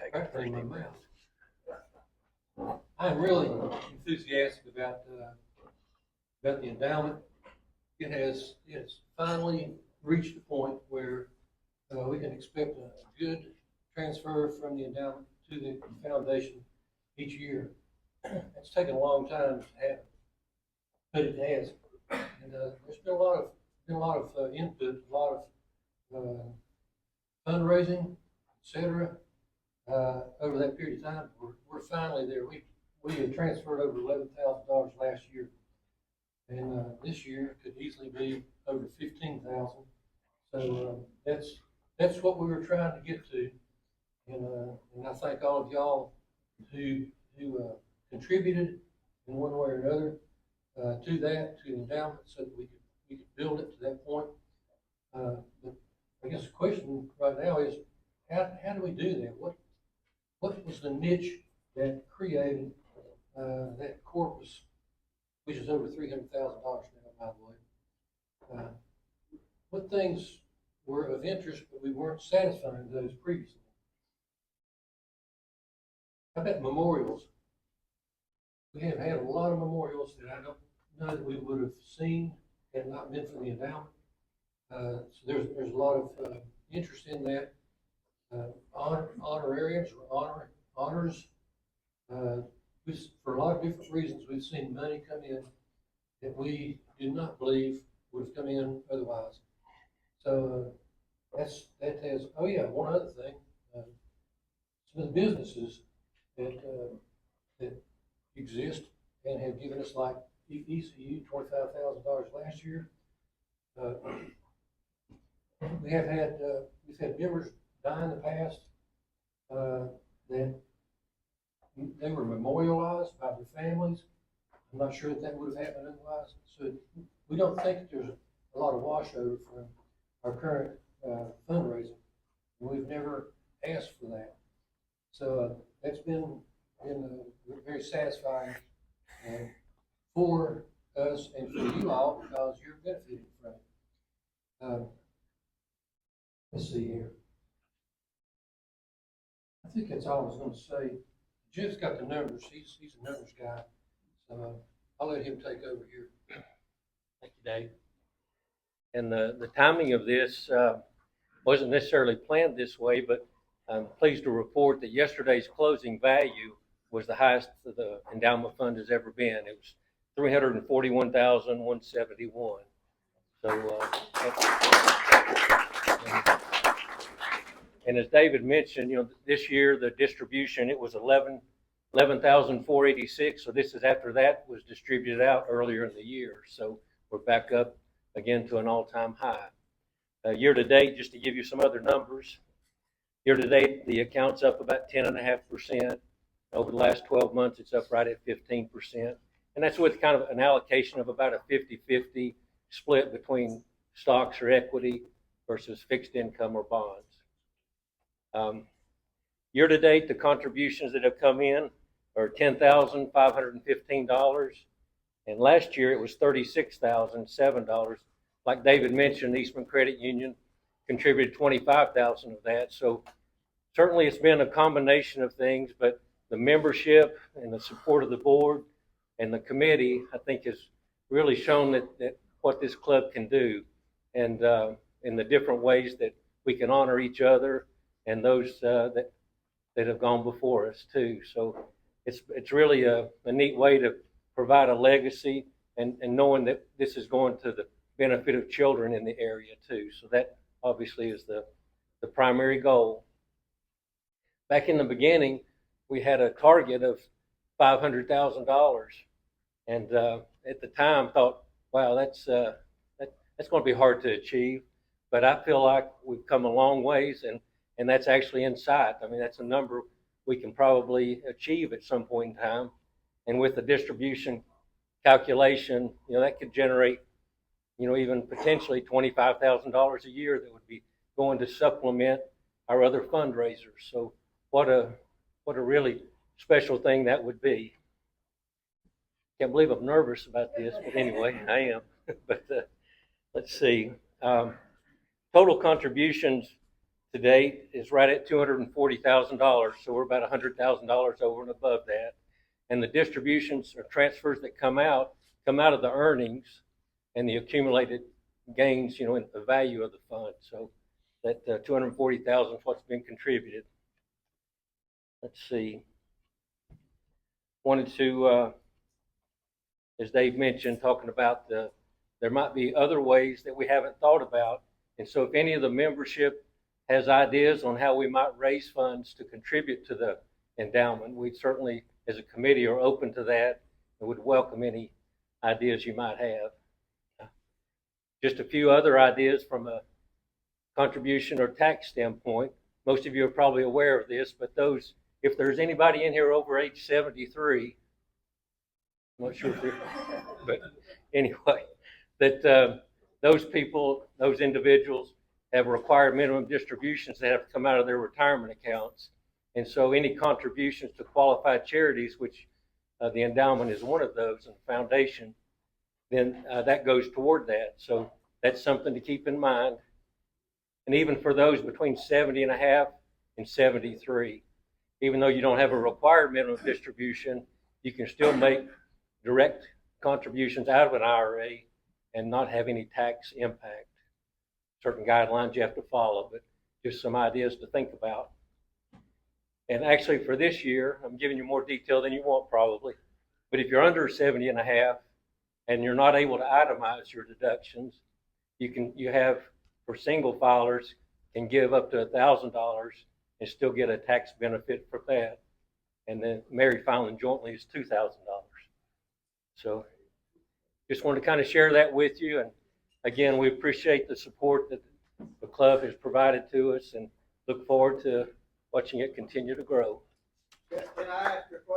you're taking the first deep breath. I'm really enthusiastic about the endowment. It's finally reached a point where we can expect a good transfer from the endowment to the foundation each year. It's taken a long time to happen, but it has. And there's been a lot of input, a lot of fundraising, etc. Over that period of time. We're finally there. We have transferred over $11,000 last year, and this year could easily be over $15,000. So that's what we were trying to get to, and I thank all of y'all who contributed in one way or another to the endowment, so that we could build it to that point. But I guess the question right now is, how do we do that? What was the niche that created that corpus, which is over $300,000 now, by the way? What things were of interest, but we weren't satisfying those previously? How about memorials? We have had a lot of memorials that I don't know that we would have seen had not been for the endowment. So there's a lot of interest in that. Honorariums or honors. For a lot of different reasons, we've seen money come in that we did not believe would have come in otherwise. So that has. Oh yeah, one other thing. Some of the businesses that exist and have given us, like ECU, $25,000 last year. We've had members die in the past that they were memorialized by their families. I'm not sure that would have happened otherwise. So we don't think that there's a lot of washover from our current fundraising. We've never asked for that. So that's been very satisfying for us and for you all, because you're benefiting from it. Let's see here. I think that's all I was going to say. Jeff's got the numbers. He's a numbers guy. So I'll let him take over here. Thank you, Dave. And the timing of this wasn't necessarily planned this way, but I'm pleased to report that yesterday's closing value was the highest the endowment fund has ever been. It was $341,171. So, and as David mentioned, this year the distribution, it was 11,486. So this is after that was distributed out earlier in the year. So we're back up again to an all-time high. Year to date, just to give you some other numbers, year to date the account's up about 10.5%. Over the last 12 months, it's up right at 15%. And that's with kind of an allocation of about a 50-50 split between stocks or equity versus fixed income or bonds. Year to date, the contributions that have come in are $10,515. And last year it was $36,007. Like David mentioned, Eastman Credit Union contributed $25,000 of that. So certainly it's been a combination of things, but the membership and the support of the board and the committee, I think, has really shown that what this club can do, and in the different ways that we can honor each other and those that have gone before us too. So it's really a neat way to provide a legacy, and knowing that this is going to the benefit of children in the area too. So that obviously is the primary goal. Back in the beginning, we had a target of $500,000, and at the time thought, wow, that's going to be hard to achieve. But I feel like we've come a long ways, and that's actually in sight. I mean, that's a number we can probably achieve at some point in time. And with the distribution calculation, that could generate, even potentially $25,000 a year that would be going to supplement our other fundraisers. So what a really special thing that would be. Can't believe I'm nervous about this, but anyway, I am. But let's see. Total contributions to date is right at $240,000. So we're about $100,000 over and above that. And the distributions or transfers that come out of the earnings and the accumulated gains, in the value of the fund. So that $240,000 is what's been contributed. Let's see. Wanted to, as Dave mentioned, talking about there might be other ways that we haven't thought about. And so if any of the membership has ideas on how we might raise funds to contribute to the endowment, we certainly, as a committee, are open to that and would welcome any ideas you might have. Just a few other ideas from a contribution or tax standpoint. Most of you are probably aware of this, but if there's anybody in here over age 73, I'm not sure if you're, but anyway, that those individuals have required minimum distributions that have to come out of their retirement accounts. And so any contributions to qualified charities, which the endowment is one of those, and the foundation, then that goes toward that. So that's something to keep in mind. And even for those between 70 and a half and 73, even though you don't have a required minimum distribution, you can still make direct contributions out of an IRA and not have any tax impact. Certain guidelines you have to follow, but just some ideas to think about. And actually for this year, I'm giving you more detail than you want probably, but if you're under 70 and a half and you're not able to itemize your deductions, you have, for single filers, can give up to $1,000 and still get a tax benefit for that. And then married filing jointly is $2,000. So just want to kind of share that with you. And again, we appreciate the support that the club has provided to us and look forward to watching it continue to grow.